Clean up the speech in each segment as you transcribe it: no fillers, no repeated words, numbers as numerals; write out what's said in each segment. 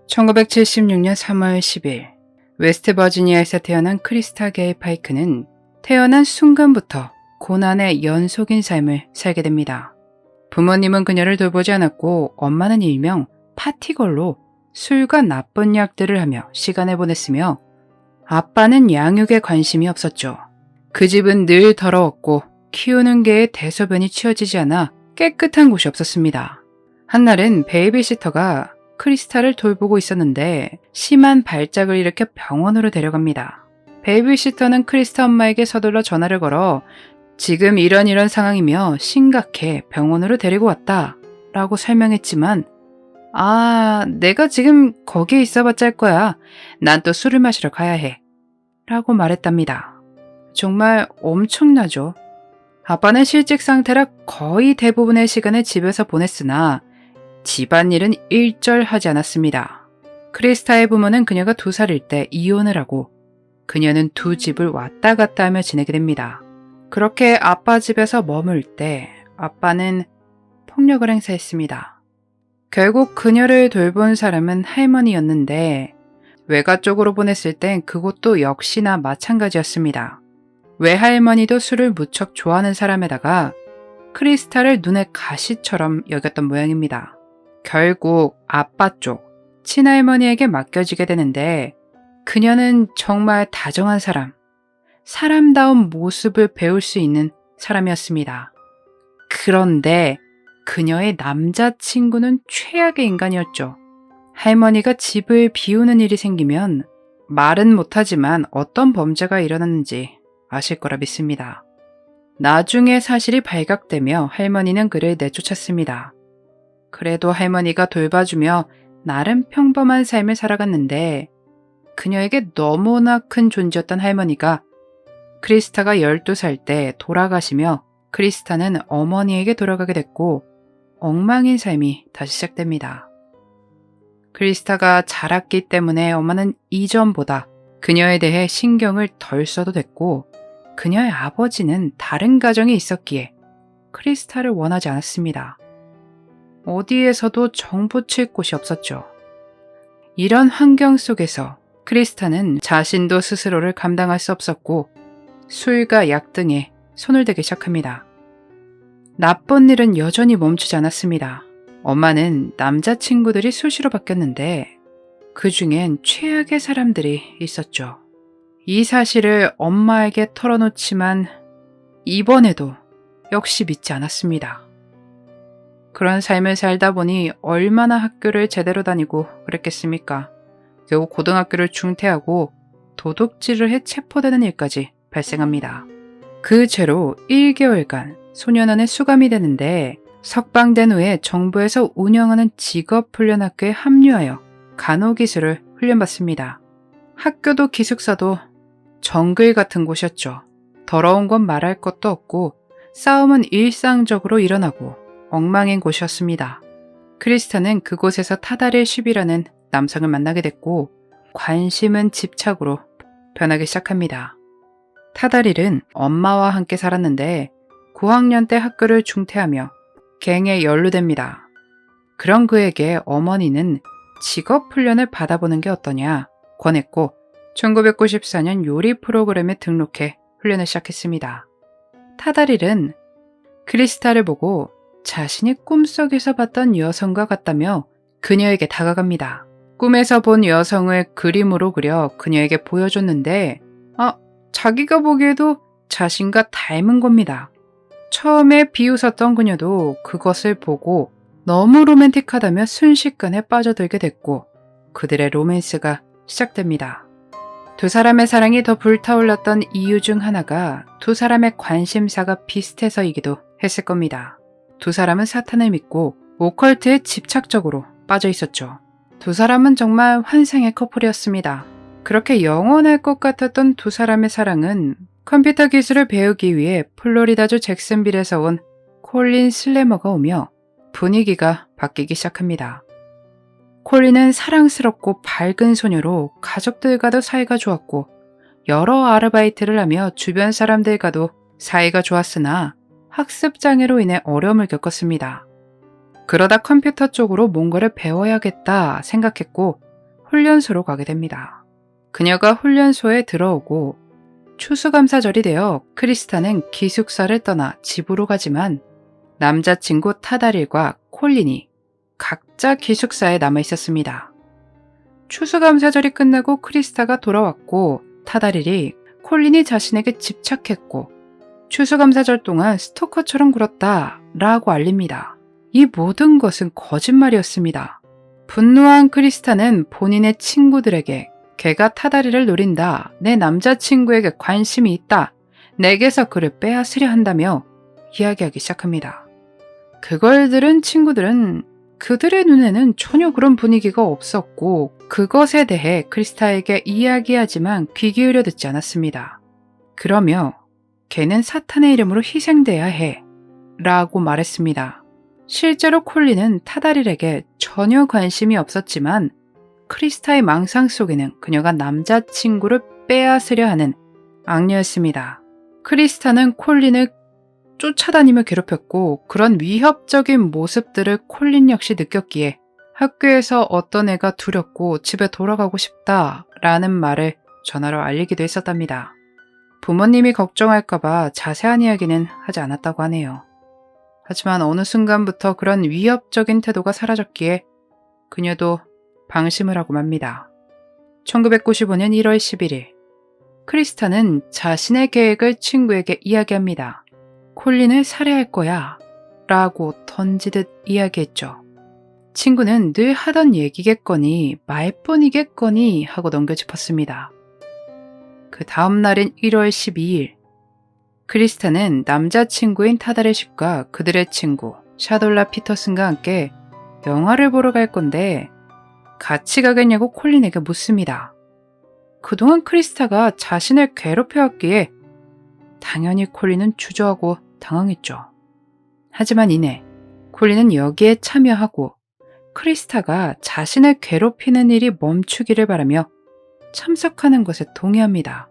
1976년 3월 10일 웨스트버지니아에서 태어난 크리스타 게이 파이크는 태어난 순간부터 고난의 연속인 삶을 살게 됩니다. 부모님은 그녀를 돌보지 않았고 엄마는 일명 파티걸로 술과 나쁜 약들을 하며 시간을 보냈으며 아빠는 양육에 관심이 없었죠. 그 집은 늘 더러웠고 키우는 개의 대소변이 치워지지 않아 깨끗한 곳이 없었습니다. 한날은 베이비시터가 크리스타를 돌보고 있었는데 심한 발작을 일으켜 병원으로 데려갑니다. 베이비시터는 크리스타 엄마에게 서둘러 전화를 걸어 지금 이런 상황이며 심각해 병원으로 데리고 왔다 라고 설명했지만 내가 지금 거기에 있어봤자 할 거야. 난 또 술을 마시러 가야 해 라고 말했답니다. 정말 엄청나죠. 아빠는 실직 상태라 거의 대부분의 시간을 집에서 보냈으나 집안일은 일절하지 않았습니다. 크리스타의 부모는 그녀가 2살일 때 이혼을 하고 그녀는 두 집을 왔다 갔다 하며 지내게 됩니다. 그렇게 아빠 집에서 머물 때 아빠는 폭력을 행사했습니다. 결국 그녀를 돌본 사람은 할머니였는데 외가 쪽으로 보냈을 땐 그것도 역시나 마찬가지였습니다. 외할머니도 술을 무척 좋아하는 사람에다가 크리스타를 눈의 가시처럼 여겼던 모양입니다. 결국 아빠 쪽 친할머니에게 맡겨지게 되는데 그녀는 정말 다정한 사람다운 모습을 배울 수 있는 사람이었습니다. 그런데 그녀의 남자친구는 최악의 인간이었죠. 할머니가 집을 비우는 일이 생기면 말은 못하지만 어떤 범죄가 일어났는지 아실 거라 믿습니다. 나중에 사실이 발각되며 할머니는 그를 내쫓았습니다. 그래도 할머니가 돌봐주며 나름 평범한 삶을 살아갔는데 그녀에게 너무나 큰 존재였던 할머니가 크리스타가 12살 때 돌아가시며 크리스타는 어머니에게 돌아가게 됐고 엉망인 삶이 다시 시작됩니다. 크리스타가 자랐기 때문에 엄마는 이전보다 그녀에 대해 신경을 덜 써도 됐고 그녀의 아버지는 다른 가정이 있었기에 크리스타를 원하지 않았습니다. 어디에서도 정붙일 곳이 없었죠. 이런 환경 속에서 크리스타는 자신도 스스로를 감당할 수 없었고 술과 약 등에 손을 대기 시작합니다. 나쁜 일은 여전히 멈추지 않았습니다. 엄마는 남자친구들이 수시로 바뀌었는데 그 중엔 최악의 사람들이 있었죠. 이 사실을 엄마에게 털어놓지만 이번에도 역시 믿지 않았습니다. 그런 삶을 살다 보니 얼마나 학교를 제대로 다니고 그랬겠습니까? 겨우 고등학교를 중퇴하고 도둑질을 해 체포되는 일까지 발생합니다. 그 죄로 1개월간 소년원에 수감이 되는데 석방된 후에 정부에서 운영하는 직업훈련학교에 합류하여 간호기술을 훈련받습니다. 학교도 기숙사도 정글 같은 곳이었죠. 더러운 건 말할 것도 없고 싸움은 일상적으로 일어나고 엉망인 곳이었습니다. 크리스타는 그곳에서 타다릴 쉿이라는 남성을 만나게 됐고 관심은 집착으로 변하기 시작합니다. 타다릴은 엄마와 함께 살았는데 9학년 때 학교를 중퇴하며 갱에 연루됩니다. 그런 그에게 어머니는 직업훈련을 받아보는 게 어떠냐 권했고 1994년 요리 프로그램에 등록해 훈련을 시작했습니다. 타다릴은 크리스타를 보고 자신이 꿈속에서 봤던 여성과 같다며 그녀에게 다가갑니다. 꿈에서 본 여성을 그림으로 그려 그녀에게 보여줬는데 자기가 보기에도 자신과 닮은 겁니다. 처음에 비웃었던 그녀도 그것을 보고 너무 로맨틱하다며 순식간에 빠져들게 됐고 그들의 로맨스가 시작됩니다. 두 사람의 사랑이 더 불타올랐던 이유 중 하나가 두 사람의 관심사가 비슷해서이기도 했을 겁니다. 두 사람은 사탄을 믿고 오컬트에 집착적으로 빠져 있었죠. 두 사람은 정말 환상의 커플이었습니다. 그렇게 영원할 것 같았던 두 사람의 사랑은 컴퓨터 기술을 배우기 위해 플로리다주 잭슨빌에서 온 콜린 슬래머가 오며 분위기가 바뀌기 시작합니다. 콜린은 사랑스럽고 밝은 소녀로 가족들과도 사이가 좋았고 여러 아르바이트를 하며 주변 사람들과도 사이가 좋았으나 학습장애로 인해 어려움을 겪었습니다. 그러다 컴퓨터 쪽으로 뭔가를 배워야겠다 생각했고 훈련소로 가게 됩니다. 그녀가 훈련소에 들어오고 추수감사절이 되어 크리스타는 기숙사를 떠나 집으로 가지만 남자친구 타다릴과 콜린이 각자 기숙사에 남아 있었습니다. 추수감사절이 끝나고 크리스타가 돌아왔고 타다릴이 콜린이 자신에게 집착했고 추수감사절 동안 스토커처럼 굴었다 라고 알립니다. 이 모든 것은 거짓말이었습니다. 분노한 크리스타는 본인의 친구들에게 걔가 타다리를 노린다, 내 남자친구에게 관심이 있다, 내게서 그를 빼앗으려 한다며 이야기하기 시작합니다. 그걸 들은 친구들은 그들의 눈에는 전혀 그런 분위기가 없었고 그것에 대해 크리스타에게 이야기하지만 귀 기울여 듣지 않았습니다. 그러며 걔는 사탄의 이름으로 희생돼야 해 라고 말했습니다. 실제로 콜린은 타다릴에게 전혀 관심이 없었지만 크리스타의 망상 속에는 그녀가 남자친구를 빼앗으려 하는 악녀였습니다. 크리스타는 콜린을 쫓아다니며 괴롭혔고 그런 위협적인 모습들을 콜린 역시 느꼈기에 학교에서 어떤 애가 두렵고 집에 돌아가고 싶다라는 말을 전화로 알리기도 했었답니다. 부모님이 걱정할까봐 자세한 이야기는 하지 않았다고 하네요. 하지만 어느 순간부터 그런 위협적인 태도가 사라졌기에 그녀도 방심을 하고 맙니다. 1995년 1월 11일 크리스타는 자신의 계획을 친구에게 이야기합니다. 콜린을 살해할 거야 라고 던지듯 이야기했죠. 친구는 늘 하던 얘기겠거니 말뿐이겠거니 하고 넘겨짚었습니다. 그 다음 날인 1월 12일 크리스타는 남자친구인 타다의 집과 그들의 친구 샤돌라 피터슨과 함께 영화를 보러 갈 건데 같이 가겠냐고 콜린에게 묻습니다. 그동안 크리스타가 자신을 괴롭혀왔기에 당연히 콜린은 주저하고 당황했죠. 하지만 이내 콜린은 여기에 참여하고 크리스타가 자신을 괴롭히는 일이 멈추기를 바라며 참석하는 것에 동의합니다.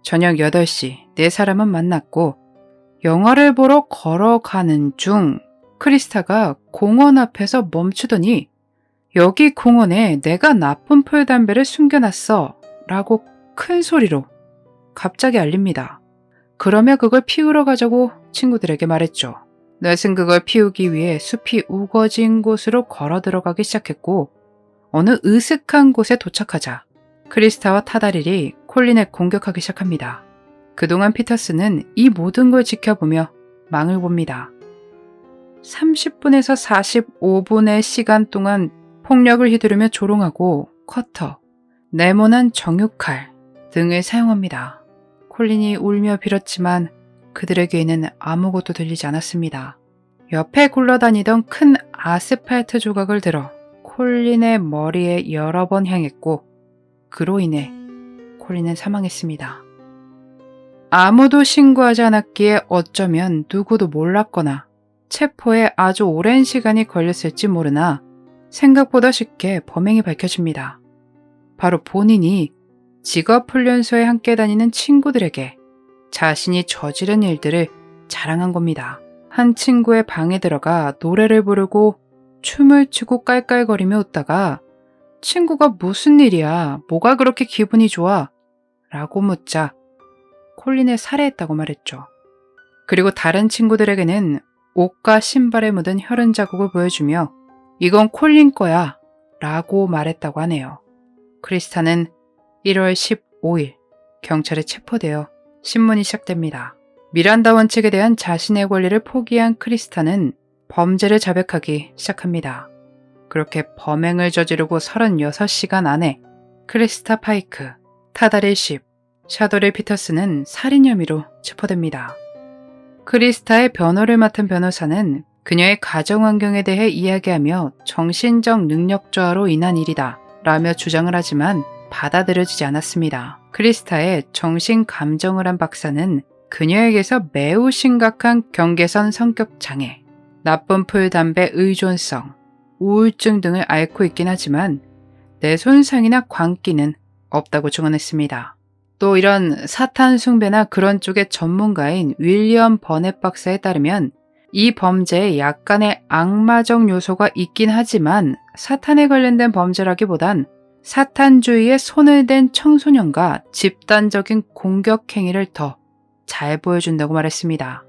저녁 8시 네 사람은 만났고 영화를 보러 걸어가는 중 크리스타가 공원 앞에서 멈추더니 여기 공원에 내가 나쁜 풀담배를 숨겨놨어 라고 큰 소리로 갑자기 알립니다. 그러며 그걸 피우러 가자고 친구들에게 말했죠. 넷은 그걸 피우기 위해 숲이 우거진 곳으로 걸어 들어가기 시작했고 어느 으슥한 곳에 도착하자 크리스타와 타다릴이 콜린을 공격하기 시작합니다. 그동안 피터스는 이 모든 걸 지켜보며 망을 봅니다. 30분에서 45분의 시간 동안 폭력을 휘두르며 조롱하고 커터, 네모난 정육칼 등을 사용합니다. 콜린이 울며 빌었지만 그들에게는 아무것도 들리지 않았습니다. 옆에 굴러다니던 큰 아스팔트 조각을 들어 콜린의 머리에 여러 번 향했고 그로 인해 콜린은 사망했습니다. 아무도 신고하지 않았기에 어쩌면 누구도 몰랐거나 체포에 아주 오랜 시간이 걸렸을지 모르나 생각보다 쉽게 범행이 밝혀집니다. 바로 본인이 직업훈련소에 함께 다니는 친구들에게 자신이 저지른 일들을 자랑한 겁니다. 한 친구의 방에 들어가 노래를 부르고 춤을 추고 깔깔거리며 웃다가 친구가 무슨 일이야? 뭐가 그렇게 기분이 좋아? 라고 묻자 콜린을 살해했다고 말했죠. 그리고 다른 친구들에게는 옷과 신발에 묻은 혈흔 자국을 보여주며 이건 콜린 거야 라고 말했다고 하네요. 크리스타는 1월 15일 경찰에 체포되어 신문이 시작됩니다. 미란다 원칙에 대한 자신의 권리를 포기한 크리스타는 범죄를 자백하기 시작합니다. 그렇게 범행을 저지르고 36시간 안에 크리스타 파이크, 타다릴 십, 샤도릴 피터스는 살인 혐의로 체포됩니다. 크리스타의 변호를 맡은 변호사는 그녀의 가정환경에 대해 이야기하며 정신적 능력 저하로 인한 일이다 라며 주장을 하지만 받아들여지지 않았습니다. 크리스타의 정신 감정을 한 박사는 그녀에게서 매우 심각한 경계선 성격 장애, 나쁜 풀 담배 의존성, 우울증 등을 앓고 있긴 하지만 뇌 손상이나 광기는 없다고 증언했습니다. 또 이런 사탄 숭배나 그런 쪽의 전문가인 윌리엄 버넷 박사에 따르면 이 범죄에 약간의 악마적 요소가 있긴 하지만 사탄에 관련된 범죄라기보단 사탄주의에 손을 댄 청소년과 집단적인 공격 행위를 더 잘 보여준다고 말했습니다.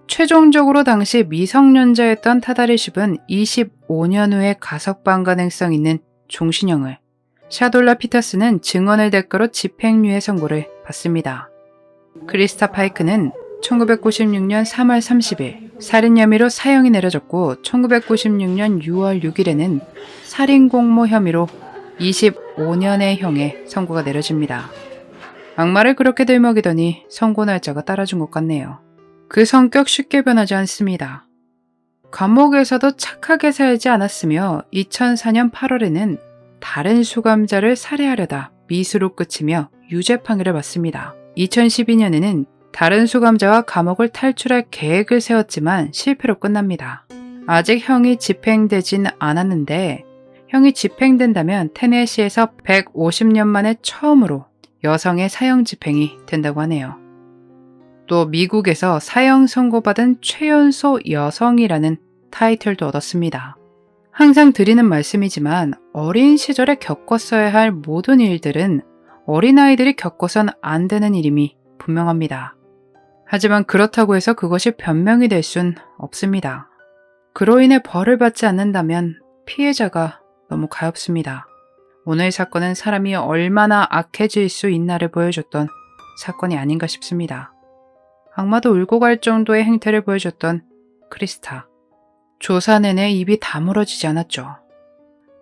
최종적으로 당시 미성년자였던 타다리숩은 25년 후에 가석방 가능성 있는 종신형을, 샤돌라 피터스는 증언을 대가로 집행유예 선고를 받습니다. 크리스타 파이크는 1996년 3월 30일 살인 혐의로 사형이 내려졌고 1996년 6월 6일에는 살인 공모 혐의로 25년의 형에 선고가 내려집니다. 악마를 그렇게 들먹이더니 선고 날짜가 따라준 것 같네요. 그 성격 쉽게 변하지 않습니다. 감옥에서도 착하게 살지 않았으며 2004년 8월에는 다른 수감자를 살해하려다 미수로 끝이며 유죄 판결을 받습니다. 2012년에는 다른 수감자와 감옥을 탈출할 계획을 세웠지만 실패로 끝납니다. 아직 형이 집행되진 않았는데 형이 집행된다면 테네시에서 150년 만에 처음으로 여성의 사형 집행이 된다고 하네요. 또 미국에서 사형 선고받은 최연소 여성이라는 타이틀도 얻었습니다. 항상 드리는 말씀이지만 어린 시절에 겪었어야 할 모든 일들은 어린아이들이 겪어선 안 되는 일임이 분명합니다. 하지만 그렇다고 해서 그것이 변명이 될 순 없습니다. 그로 인해 벌을 받지 않는다면 피해자가 너무 가엾습니다. 오늘 사건은 사람이 얼마나 악해질 수 있나를 보여줬던 사건이 아닌가 싶습니다. 악마도 울고 갈 정도의 행태를 보여줬던 크리스타. 조사 내내 입이 다물어지지 않았죠.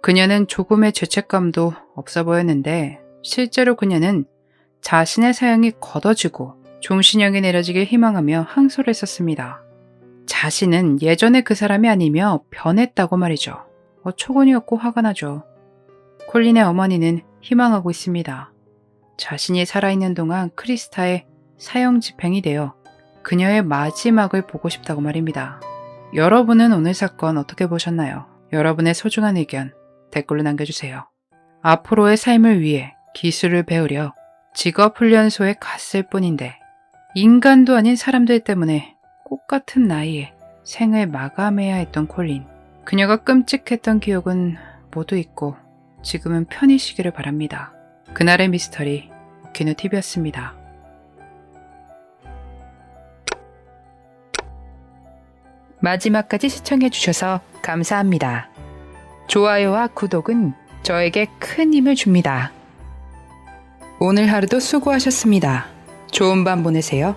그녀는 조금의 죄책감도 없어 보였는데 실제로 그녀는 자신의 사형이 걷어지고 종신형이 내려지길 희망하며 항소를 했었습니다. 자신은 예전에 그 사람이 아니며 변했다고 말이죠. 어처구니없고 화가 나죠. 콜린의 어머니는 희망하고 있습니다. 자신이 살아있는 동안 크리스타의 사형 집행이 되어 그녀의 마지막을 보고 싶다고 말입니다. 여러분은 오늘 사건 어떻게 보셨나요? 여러분의 소중한 의견 댓글로 남겨주세요. 앞으로의 삶을 위해 기술을 배우려 직업훈련소에 갔을 뿐인데 인간도 아닌 사람들 때문에 꽃같은 나이에 생을 마감해야 했던 콜린. 그녀가 끔찍했던 기억은 모두 잊고 지금은 편히 쉬기를 바랍니다. 그날의 미스터리 오키누TV였습니다. 마지막까지 시청해주셔서 감사합니다. 좋아요와 구독은 저에게 큰 힘을 줍니다. 오늘 하루도 수고하셨습니다. 좋은 밤 보내세요.